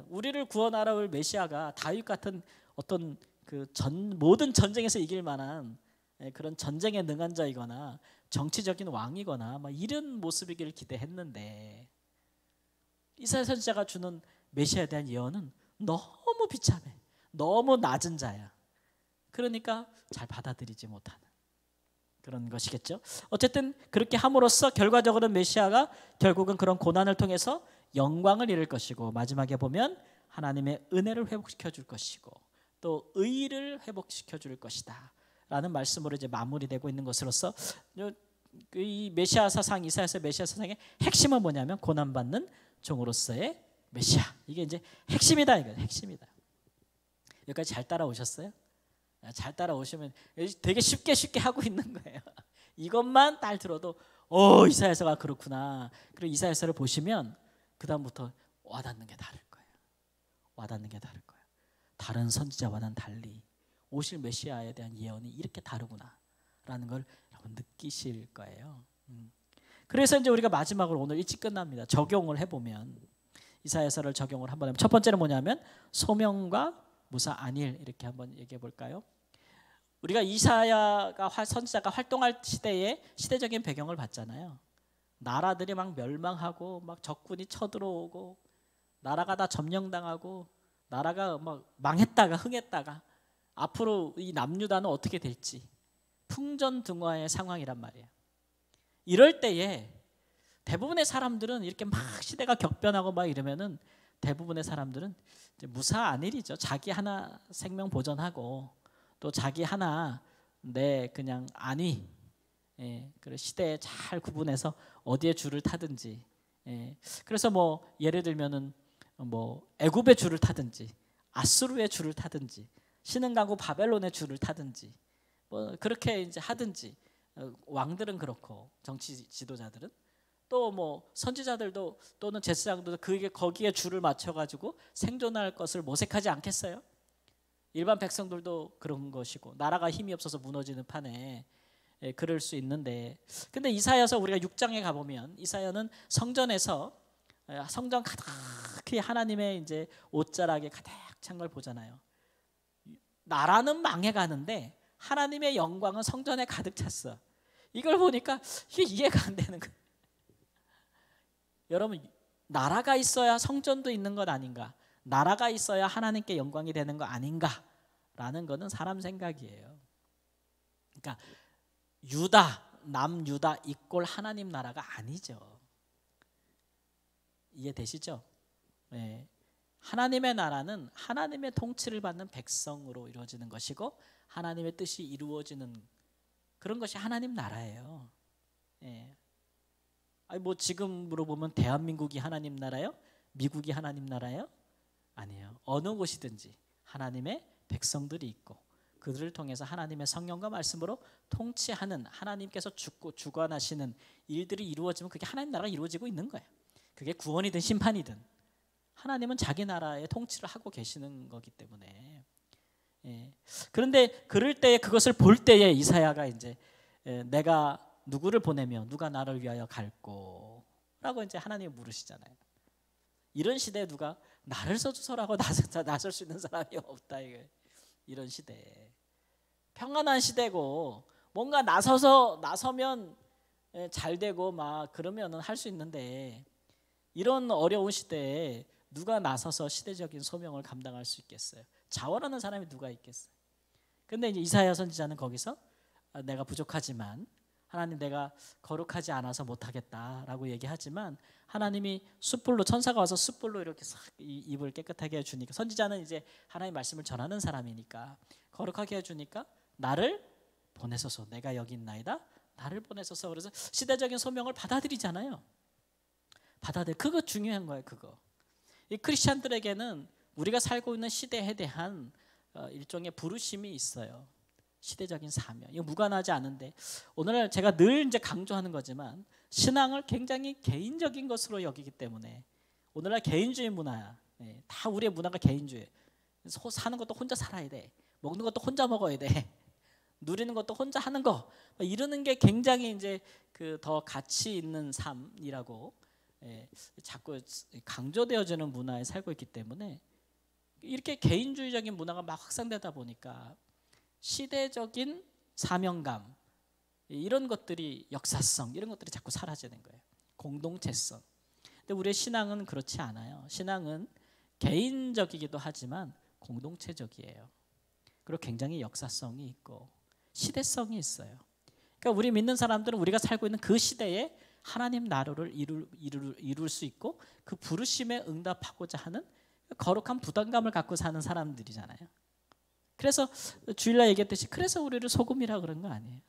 우리를 구원하러 올 메시아가 다윗 같은 어떤 모든 전쟁에서 이길 만한 그런 전쟁에 능한 자이거나 정치적인 왕이거나 막 이런 모습이기를 기대했는데 이사야 선지자가 주는 메시아에 대한 예언은 너무 비참해. 너무 낮은 자야. 그러니까 잘 받아들이지 못하는 그런 것이겠죠. 어쨌든 그렇게 함으로써 결과적으로 메시아가 결국은 그런 고난을 통해서 영광을 이룰 것이고 마지막에 보면 하나님의 은혜를 회복시켜 줄 것이고 또 의를 회복시켜 줄 것이다 라는 말씀으로 이제 마무리되고 있는 것으로서 이 메시아 사상 이사야서 메시아 사상의 핵심은 뭐냐면 고난받는 종으로서의 메시아. 이게 이제 핵심이다 이거예요. 핵심이다. 여기까지 잘 따라오셨어요? 잘 따라오시면 되게 쉽게 하고 있는 거예요. 이것만 딱 들어도 이사야서가 그렇구나. 그리고 이사야서를 보시면 그 다음부터 와닿는 게 다를 거예요. 와닿는 게 다를 거예요. 다른 선지자와는 달리 오실 메시아에 대한 예언이 이렇게 다르구나라는 걸 여러분 느끼실 거예요. 그래서 이제 우리가 마지막으로 오늘 일찍 끝납니다. 적용을 해보면 이사야서를 적용을 한번 하면 첫 번째는 뭐냐면 소명과 무사 안일 이렇게 한번 얘기해 볼까요? 우리가 이사야가 선지자가 활동할 시대의 시대적인 배경을 봤잖아요. 나라들이 막 멸망하고 막 적군이 쳐들어오고 나라가 다 점령당하고 나라가 막 망했다가 흥했다가 앞으로 이 남유다는 어떻게 될지 풍전등화의 상황이란 말이에요. 이럴 때에 대부분의 사람들은 이렇게 막 시대가 격변하고 막 이러면은 대부분의 사람들은 이제 무사안일이죠. 자기 하나 생명 보존하고 또 자기 하나 내 그냥 안위, 그 시대에 잘 구분해서 어디에 줄을 타든지. 그래서 뭐 예를 들면은 뭐 애굽의 줄을 타든지 아수르의 줄을 타든지 신흥강국 바벨론의 줄을 타든지 뭐 그렇게 이제 하든지, 왕들은 그렇고 정치 지도자들은 또 뭐 선지자들도 또는 제사장들도 그게 거기에 줄을 맞춰 가지고 생존할 것을 모색하지 않겠어요? 일반 백성들도 그런 것이고 나라가 힘이 없어서 무너지는 판에 그럴 수 있는데, 근데 이사야서 우리가 6장에 가보면 이사야는 성전에서 성전 가득히 하나님의 이제 옷자락에 가득 찬 걸 보잖아요. 나라는 망해가는데 하나님의 영광은 성전에 가득 찼어. 이걸 보니까 이게 이해가 안 되는 거예요. 여러분, 나라가 있어야 성전도 있는 것 아닌가? 나라가 있어야 하나님께 영광이 되는 거 아닌가라는 거는 사람 생각이에요. 그러니까 유다, 남유다 이꼴 하나님 나라가 아니죠. 이해되시죠? 네. 하나님의 나라는 하나님의 통치를 받는 백성으로 이루어지는 것이고 하나님의 뜻이 이루어지는 그런 것이 하나님 나라예요. 네. 아니 뭐 지금으로 보면 대한민국이 하나님 나라요? 미국이 하나님 나라요? 아니에요. 어느 곳이든지 하나님의 백성들이 있고 그들을 통해서 하나님의 성령과 말씀으로 통치하는 하나님께서 주관하시는 일들이 이루어지면 그게 하나님 나라가 이루어지고 있는 거예요. 그게 구원이든 심판이든 하나님은 자기 나라의 통치를 하고 계시는 거기 때문에. 그런데 그럴 때에 그것을 볼 때에 이사야가 이제 내가 누구를 보내며 누가 나를 위하여 갈꼬? 라고 이제 하나님이 물으시잖아요. 이런 시대에 누가 나를 써주소라고 나설 수 있는 사람이 없다. 이런 시대에. 평안한 시대고 뭔가 나서면 잘 되고 막 그러면은 할 수 있는데 이런 어려운 시대에 누가 나서서 시대적인 소명을 감당할 수 있겠어요? 자원하는 사람이 누가 있겠어요? 근데 이제 이사야 선지자는 거기서 내가 부족하지만 하나님 내가 거룩하지 않아서 못하겠다라고 얘기하지만 하나님이 숯불로 천사가 와서 숯불로 이렇게 싹 입을 깨끗하게 해주니까 선지자는 이제 하나님의 말씀을 전하는 사람이니까 거룩하게 해주니까 나를 보내소서 내가 여기 있나이다 나를 보내소서. 그래서 시대적인 소명을 받아들이잖아요. 그거 중요한 거예요. 그거 이 크리스찬들에게는 우리가 살고 있는 시대에 대한 일종의 부르심이 있어요. 시대적인 사명. 이거 무관하지 않은데 오늘 제가 늘 이제 강조하는 거지만 신앙을 굉장히 개인적인 것으로 여기기 때문에 오늘날 개인주의 문화야. 다 우리의 문화가 개인주의. 사는 것도 혼자 살아야 돼. 먹는 것도 혼자 먹어야 돼. 누리는 것도 혼자 하는 거. 이러는 게 굉장히 이제 그 더 가치 있는 삶이라고 자꾸 강조되어지는 문화에 살고 있기 때문에 이렇게 개인주의적인 문화가 막 확산되다 보니까 시대적인 사명감 이런 것들이 역사성 이런 것들이 자꾸 사라지는 거예요. 공동체성. 근데 우리의 신앙은 그렇지 않아요. 신앙은 개인적이기도 하지만 공동체적이에요. 그리고 굉장히 역사성이 있고 시대성이 있어요. 그러니까 우리 믿는 사람들은 우리가 살고 있는 그 시대에 하나님 나라를 이룰 수 있고 그 부르심에 응답하고자 하는 거룩한 부담감을 갖고 사는 사람들이잖아요. 그래서 주일날 얘기했듯이 그래서 우리를 소금이라 그런 거 아니에요.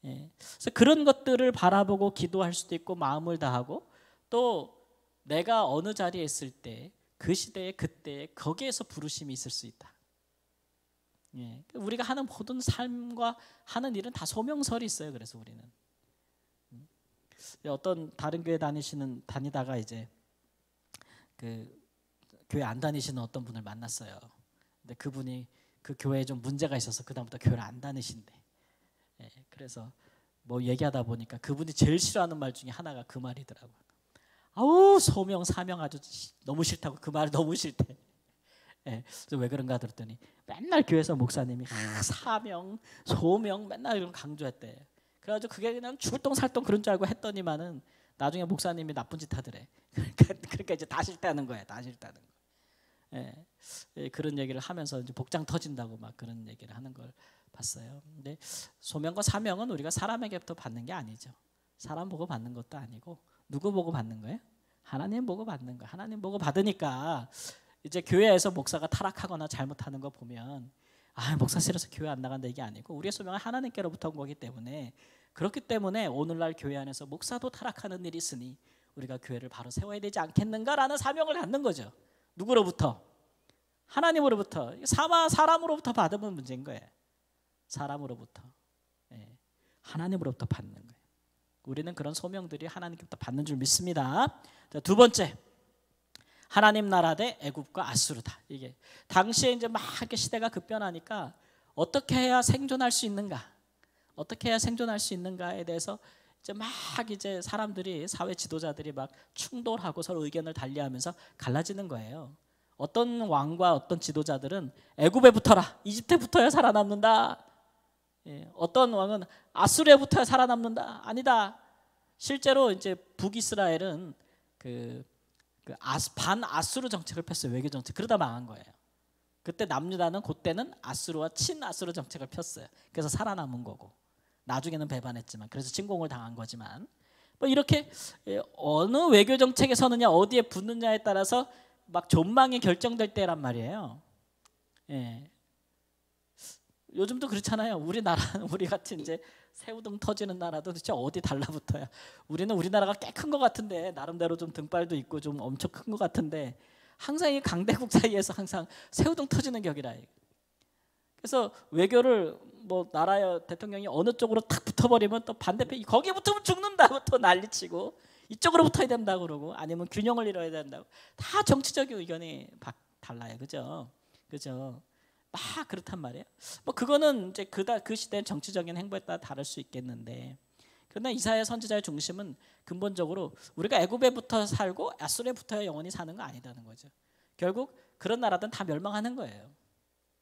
그래서 그런 것들을 바라보고 기도할 수도 있고 마음을 다하고 또 내가 어느 자리에 있을 때 그 시대에 그때에 거기에서 부르심이 있을 수 있다. 우리가 하는 모든 삶과 하는 일은 다 소명설이 있어요. 그래서 우리는 어떤 다른 교회 다니다가 이제 그 교회 안 다니시는 어떤 분을 만났어요. 근데 그분이 그 교회에 좀 문제가 있어서 그다음부터 교회를 안 다니신대. 그래서 뭐 얘기하다 보니까 그분이 제일 싫어하는 말 중에 하나가 그 말이더라고요. 아우 소명 사명 아주 너무 싫다고 그 말이 너무 싫대. 그래서 왜 그런가 들었더니 맨날 교회에서 목사님이 사명 소명 맨날 이런 강조했대. 그래가지고 그게 그냥 출동살동 그런 줄 알고 했더니만은 나중에 목사님이 나쁜 짓 하더래. 그러니까 이제 다 싫다는 거야. 다 싫다는 거. 예, 그런 얘기를 하면서 이제 복장 터진다고 막 그런 얘기를 하는 걸 봤어요. 근데 소명과 사명은 우리가 사람에게부터 받는 게 아니죠. 사람 보고 받는 것도 아니고 누구 보고 받는 거예요? 하나님 보고 받는 거예요. 하나님 보고 받으니까 이제 교회에서 목사가 타락하거나 잘못하는 거 보면 목사 싫어서 교회 안 나간다 이게 아니고 우리의 소명은 하나님께로부터 온 거기 때문에 그렇기 때문에 오늘날 교회 안에서 목사도 타락하는 일이 있으니 우리가 교회를 바로 세워야 되지 않겠는가라는 사명을 갖는 거죠. 누구로부터? 하나님으로부터. 사람으로부터 받으면 문제인 거예요. 사람으로부터. 하나님으로부터 받는 거예요. 우리는 그런 소명들이 하나님께부터 받는 줄 믿습니다. 자, 두 번째, 하나님 나라 대 애굽과 아수르다. 이게 당시에 이제 막 이렇게 시대가 급변하니까 어떻게 해야 생존할 수 있는가, 어떻게 해야 생존할 수 있는가에 대해서 이제 막 이제 사람들이 사회 지도자들이 막 충돌하고 서로 의견을 달리하면서 갈라지는 거예요. 어떤 왕과 어떤 지도자들은 애굽에 붙어라, 이집트에 붙어야 살아남는다. 어떤 왕은 아수르에 붙어야 살아남는다. 아니다. 실제로 이제 북이스라엘은 반 아수르 정책을 폈어요. 외교 정책. 그러다 망한 거예요. 그때 남유다는 그때는 아수르와 친아수르 정책을 폈어요. 그래서 살아남은 거고 나중에는 배반했지만 그래서 침공을 당한 거지만 뭐 이렇게 어느 외교 정책에 서느냐 어디에 붙느냐에 따라서 막 전망이 결정될 때란 말이에요. 요즘도 그렇잖아요. 우리나라는 우리 같은 이제 새우등 터지는 나라도 도대체 어디 달라붙어야. 우리는 우리나라가 꽤 큰 것 같은데 나름대로 좀 등발도 있고 좀 엄청 큰 것 같은데 항상 이 강대국 사이에서 항상 새우등 터지는 격이라. 그래서 외교를 뭐 나라의 대통령이 어느 쪽으로 탁 붙어버리면 또 반대편 거기 붙으면 죽는다고 또 난리치고 이쪽으로 붙어야 된다고 그러고 아니면 균형을 이뤄야 된다고 다 정치적인 의견이 달라요. 그죠? 그죠? 막 그렇단 말이에요. 뭐 그거는 이제 그 시대의 정치적인 행보에 따라 다를 수 있겠는데 그러나 이사야 선지자의 중심은 근본적으로 우리가 애굽에 붙어 살고 아수르에 붙어야 영원히 사는 거 아니다는 거죠. 결국 그런 나라들은 다 멸망하는 거예요.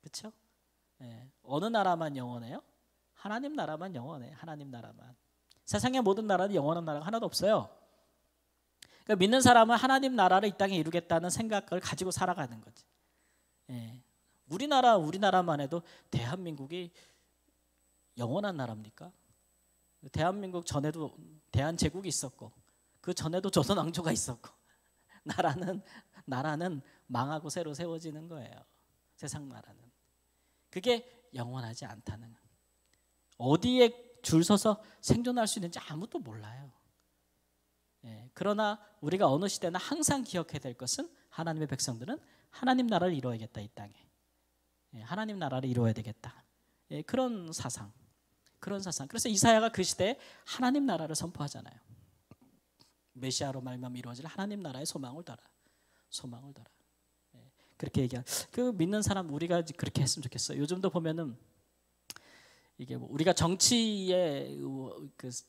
그렇죠? 어느 나라만 영원해요? 하나님 나라만 영원해. 하나님 나라만. 세상의 모든 나라는 영원한 나라가 하나도 없어요. 그러니까 믿는 사람은 하나님 나라를 이 땅에 이루겠다는 생각을 가지고 살아가는 거지. 우리나라만 해도 대한민국이 영원한 나라입니까? 대한민국 전에도 대한제국이 있었고 그 전에도 조선왕조가 있었고 나라는 망하고 새로 세워지는 거예요. 세상 나라는. 그게 영원하지 않다는 거예요. 어디에 줄 서서 생존할 수 있는지 아무도 몰라요. 그러나 우리가 어느 시대나 항상 기억해야 될 것은 하나님의 백성들은 하나님 나라를 이루어야겠다. 이 땅에. 하나님 나라를 이루어야 되겠다. 그런 사상. 그래서 이사야가 그 시대에 하나님 나라를 선포하잖아요. 메시아로 말미암아 이루어질 하나님 나라의 소망을 달아. 그렇게 얘기한. 그 믿는 사람 우리가 그렇게 했으면 좋겠어요. 요즘도 보면은 이게 뭐 우리가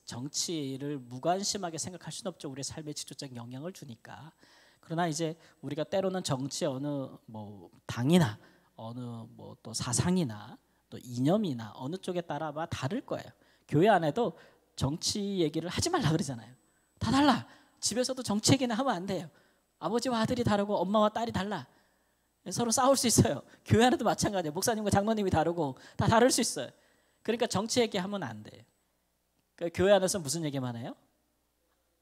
정치를 무관심하게 생각할 수는 없죠. 우리의 삶에 직접적인 영향을 주니까. 그러나 이제 우리가 때로는 정치의 어느 뭐 당이나 어느 뭐 또 사상이나 또 이념이나 어느 쪽에 따라 다를 거예요. 교회 안에도 정치 얘기를 하지 말라 그러잖아요. 다 달라. 집에서도 정치 얘기는 하면 안 돼요. 아버지와 아들이 다르고 엄마와 딸이 달라. 서로 싸울 수 있어요. 교회 안에도 마찬가지예요. 목사님과 장로님이 다르고 다 다를 수 있어요. 그러니까 정치 얘기하면 안 돼요. 그러니까 교회 안에서 무슨 얘기만 해요?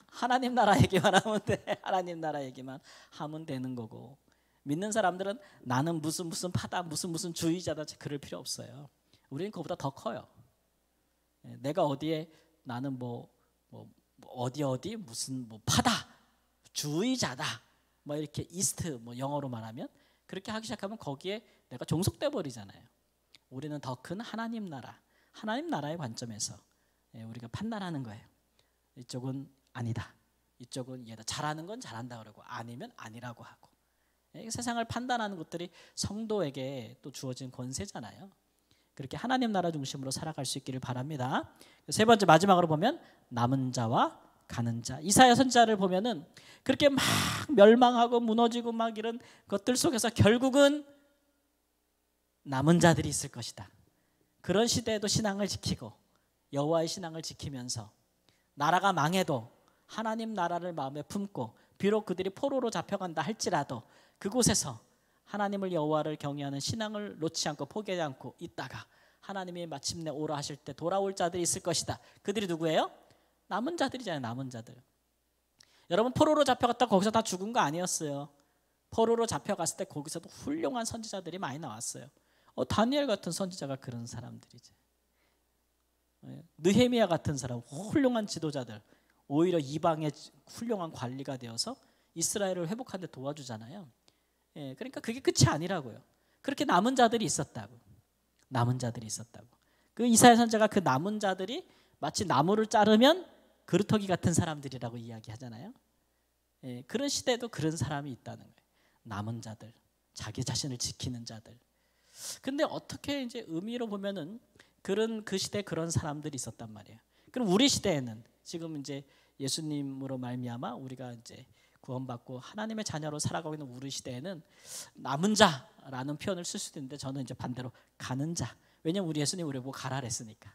하나님 나라 얘기만 하면 돼. 하나님 나라 얘기만 하면 되는 거고. 믿는 사람들은 나는 무슨 파다 무슨 주의자다 그럴 필요 없어요. 우리는 그거보다 더 커요. 내가 어디에 나는 어디 무슨 파다 주의자다 뭐 이렇게 이스트 뭐 영어로 말하면 그렇게 하기 시작하면 거기에 내가 종속돼 버리잖아요. 우리는 더 큰 하나님 나라의 관점에서 우리가 판단하는 거예요. 이쪽은 아니다. 이쪽은 얘다. 잘하는 건 잘한다 그러고 아니면 아니라고 하고. 세상을 판단하는 것들이 성도에게 또 주어진 권세잖아요. 그렇게 하나님 나라 중심으로 살아갈 수 있기를 바랍니다. 세 번째 마지막으로 보면 남은 자와 가는 자. 이사야 선지자를 보면은 그렇게 막 멸망하고 무너지고 막 이런 것들 속에서 결국은 남은 자들이 있을 것이다. 그런 시대에도 신앙을 지키고 여호와의 신앙을 지키면서 나라가 망해도 하나님 나라를 마음에 품고 비록 그들이 포로로 잡혀간다 할지라도 그곳에서 하나님을 여호와를 경외하는 신앙을 놓지 않고 포기하지 않고 있다가 하나님이 마침내 오라 하실 때 돌아올 자들이 있을 것이다. 그들이 누구예요? 남은 자들이잖아요. 남은 자들. 여러분 포로로 잡혀갔다 거기서 다 죽은 거 아니었어요. 포로로 잡혀갔을 때 거기서도 훌륭한 선지자들이 많이 나왔어요. 다니엘 같은 선지자가 그런 사람들이지. 느헤미야 같은 사람, 훌륭한 지도자들, 오히려 이방의 훌륭한 관리가 되어서 이스라엘을 회복하는 데 도와주잖아요. 그러니까 그게 끝이 아니라고요. 그렇게 남은 자들이 있었다고. 남은 자들이 있었다고. 그 이사야 선지자가 그 남은 자들이 마치 나무를 자르면 그루터기 같은 사람들이라고 이야기하잖아요. 그런 시대에도 그런 사람이 있다는 거예요. 남은 자들, 자기 자신을 지키는 자들. 근데 어떻게 이제 의미로 보면은 그 시대에 그런 사람들이 있었단 말이에요. 그럼 우리 시대에는 지금 이제 예수님으로 말미암아 우리가 이제 구원받고 하나님의 자녀로 살아가고 있는 우리 시대에는 남은 자라는 표현을 쓸 수도 있는데 저는 이제 반대로 가는 자. 왜냐면 우리 예수님 우리 보고 가라 했으니까.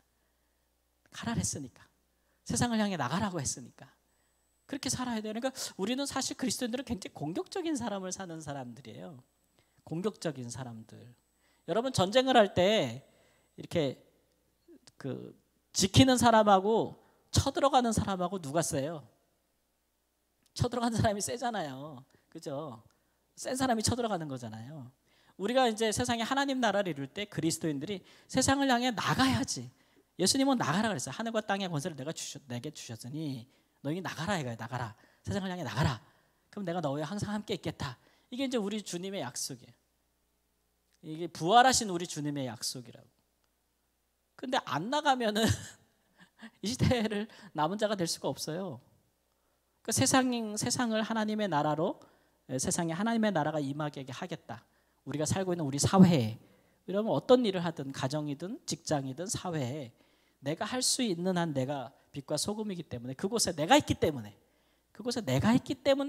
가라 했으니까. 세상을 향해 나가라고 했으니까. 그렇게 살아야 돼요. 그러니까 우리는 사실 그리스도인들은 굉장히 공격적인 삶을 사는 사람들이에요. 공격적인 사람들. 여러분 전쟁을 할 때 이렇게 지키는 사람하고 쳐들어가는 사람하고 누가 세요? 쳐들어가는 사람이 세잖아요. 그죠? 센 사람이 쳐들어가는 거잖아요. 우리가 이제 세상에 하나님 나라를 이룰 때 그리스도인들이 세상을 향해 나가야지. 예수님은 나가라 그랬어요. 하늘과 땅의 권세를 내게 주셨으니 너희 나가라 이거예요. 나가라. 세상을 향해 나가라. 그럼 내가 너희와 항상 함께 있겠다. 이게 이제 우리 주님의 약속이에요. 이게 부활하신 우리 주님의 약속이라고. 근데 안 나가면은 이 시대를 남은 자가 될 수가 없어요. 그 세상을 하나님의 나라로 세상에 하나님의 나라가 임하게 하겠다. 우리가 살고 있는 우리 사회에 이러면 어떤 일을 하든 가정이든 직장이든 사회에 내가 할 수 있는 한 내가 빛과 소금이기 때문에 그곳에 내가 있기 때문에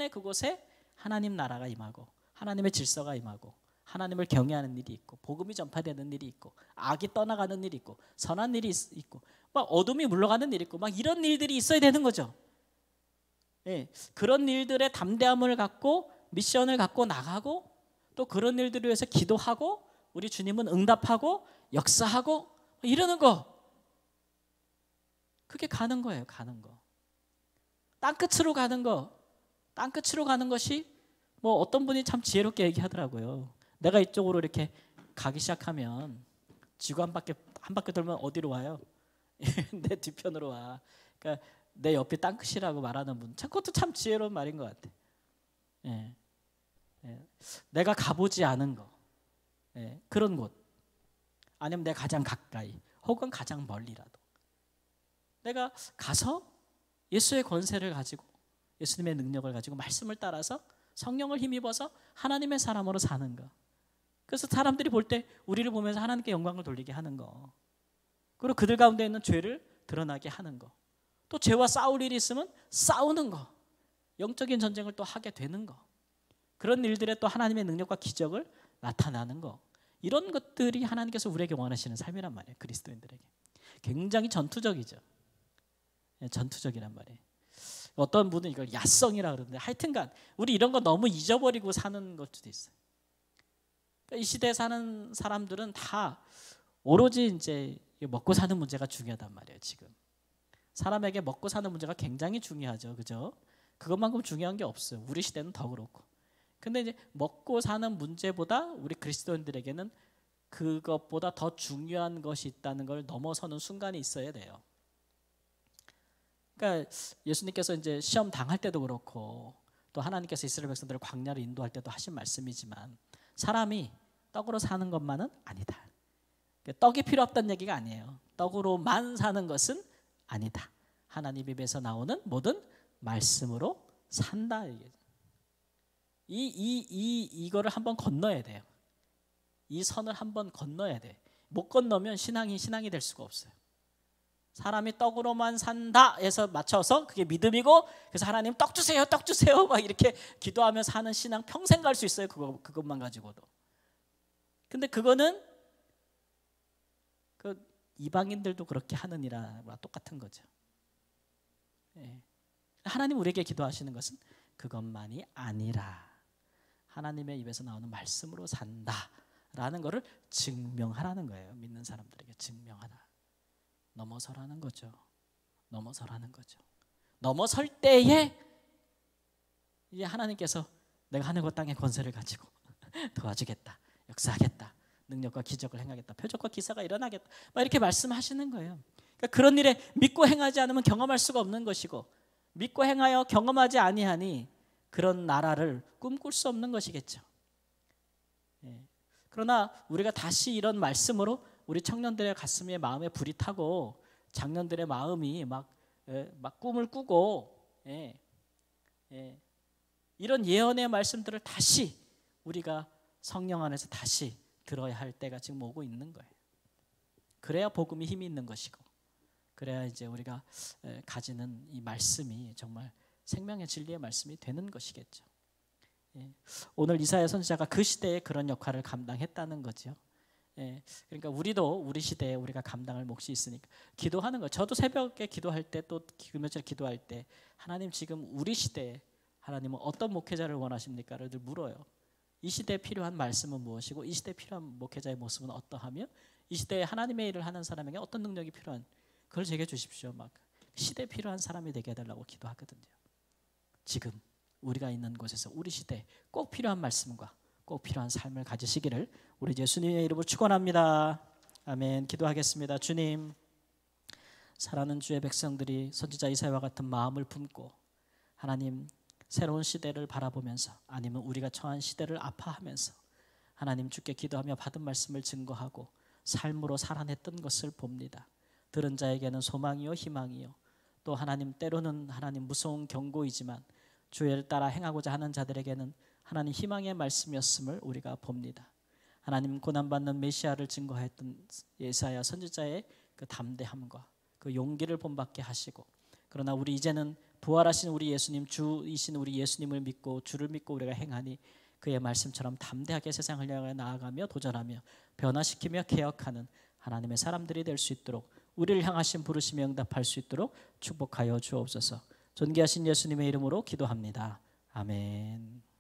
그곳에 하나님 나라가 임하고 하나님의 질서가 임하고 하나님을 경외하는 일이 있고 복음이 전파되는 일이 있고 악이 떠나가는 일이 있고 선한 일이 있고 막 어둠이 물러가는 일이 있고 막 이런 일들이 있어야 되는 거죠. 그런 일들의 담대함을 갖고 미션을 갖고 나가고 또 그런 일들을 위해서 기도하고 우리 주님은 응답하고 역사하고 이러는 거. 그게 가는 거예요. 가는 거. 땅끝으로 가는 거. 땅끝으로 가는 것이 뭐 어떤 분이 참 지혜롭게 얘기하더라고요. 내가 이쪽으로 이렇게 가기 시작하면 지구 한 바퀴 돌면 어디로 와요? 내 뒤편으로 와. 그러니까 내 옆이 땅끝이라고 말하는 분. 그것도 참 지혜로운 말인 것 같아. 내가 가보지 않은 거. 그런 곳. 아니면 내가 가장 가까이 혹은 가장 멀리라도. 내가 가서 예수의 권세를 가지고 예수님의 능력을 가지고 말씀을 따라서 성령을 힘입어서 하나님의 사람으로 사는 거. 그래서 사람들이 볼 때 우리를 보면서 하나님께 영광을 돌리게 하는 거. 그리고 그들 가운데 있는 죄를 드러나게 하는 거. 또 죄와 싸울 일이 있으면 싸우는 거. 영적인 전쟁을 또 하게 되는 거. 그런 일들에 또 하나님의 능력과 기적을 나타나는 거. 이런 것들이 하나님께서 우리에게 원하시는 삶이란 말이에요. 그리스도인들에게. 굉장히 전투적이죠. 전투적이란 말이에요. 어떤 분은 이걸 야성이라 그러는데 하여튼간 우리 이런 거 너무 잊어버리고 사는 것도 있어요. 그러니까 이 시대에 사는 사람들은 다 오로지 이제 먹고 사는 문제가 중요하단 말이에요. 지금 사람에게 먹고 사는 문제가 굉장히 중요하죠. 그죠? 그것만큼 중요한 게 없어요. 우리 시대는 더 그렇고. 근데 이제 먹고 사는 문제보다 우리 그리스도인들에게는 그것보다 더 중요한 것이 있다는 걸 넘어서는 순간이 있어야 돼요. 그러니까 예수님께서 이제 시험 당할 때도 그렇고 또 하나님께서 이스라엘 백성들을 광야로 인도할 때도 하신 말씀이지만 사람이 떡으로 사는 것만은 아니다. 떡이 필요 없다는 얘기가 아니에요. 떡으로만 사는 것은 아니다. 하나님 입에서 나오는 모든 말씀으로 산다. 이거를 한번 건너야 돼요. 이 선을 한번 건너야 돼. 못 건너면 신앙이 될 수가 없어요. 사람이 떡으로만 산다 해서 맞춰서 그게 믿음이고 그래서 하나님 떡 주세요 떡 주세요 막 이렇게 기도하며 사는 신앙 평생 갈 수 있어요. 그것만 가지고도. 근데 그거는 그 이방인들도 그렇게 하는 일과 똑같은 거죠. 하나님 우리에게 기도하시는 것은 그것만이 아니라 하나님의 입에서 나오는 말씀으로 산다라는 것을 증명하라는 거예요. 믿는 사람들에게 증명하라. 넘어서라는 거죠. 넘어서라는 거죠. 넘어설 때에 이제 하나님께서 내가 하늘과 땅의 권세를 가지고 도와주겠다, 역사하겠다, 능력과 기적을 행하겠다, 표적과 기사가 일어나겠다, 막 이렇게 말씀하시는 거예요. 그러니까 그런 일에 믿고 행하지 않으면 경험할 수가 없는 것이고, 믿고 행하여 경험하지 아니하니 그런 나라를 꿈꿀 수 없는 것이겠죠. 그러나 우리가 다시 이런 말씀으로 우리 청년들의 가슴에 마음에 불이 타고 장년들의 마음이 막 꿈을 꾸고 이런 예언의 말씀들을 다시 우리가 성령 안에서 다시 들어야 할 때가 지금 오고 있는 거예요. 그래야 복음이 힘이 있는 것이고, 그래야 이제 우리가 가지는 이 말씀이 정말 생명의 진리의 말씀이 되는 것이겠죠. 오늘 이사야 선지자가 그 시대에 그런 역할을 감당했다는 거죠. 그러니까 우리도 우리 시대에 우리가 감당할 몫이 있으니까 기도하는 거. 저도 새벽에 기도할 때, 또 금요일 기도할 때, 하나님 지금 우리 시대에 하나님은 어떤 목회자를 원하십니까를 늘 물어요. 이 시대에 필요한 말씀은 무엇이고, 이 시대에 필요한 목회자의 모습은 어떠하며, 이 시대에 하나님의 일을 하는 사람에게 어떤 능력이 필요한, 그걸 제게 주십시오. 막 시대에 필요한 사람이 되게 해달라고 기도하거든요. 지금 우리가 있는 곳에서 우리 시대에 꼭 필요한 말씀과 꼭 필요한 삶을 가지시기를 우리 예수님의 이름으로 축원합니다. 아멘. 기도하겠습니다. 주님, 사랑하는 주의 백성들이 선지자 이사야와 같은 마음을 품고 하나님 새로운 시대를 바라보면서, 아니면 우리가 처한 시대를 아파하면서 하나님 주께 기도하며 받은 말씀을 증거하고 삶으로 살아냈던 것을 봅니다. 들은 자에게는 소망이요 희망이요, 또 하나님 때로는 하나님 무서운 경고이지만 주의를 따라 행하고자 하는 자들에게는 하나님 희망의 말씀이었음을 우리가 봅니다. 하나님 고난받는 메시아를 증거했던 예사야 선지자의 그 담대함과 그 용기를 본받게 하시고, 그러나 우리 이제는 부활하신 우리 예수님, 주이신 우리 예수님을 믿고 주를 믿고 우리가 행하니 그의 말씀처럼 담대하게 세상을 향해 나아가며 도전하며 변화시키며 개혁하는 하나님의 사람들이 될 수 있도록, 우리를 향하신 부르심에 응답할 수 있도록 축복하여 주옵소서. 존귀하신 예수님의 이름으로 기도합니다. 아멘.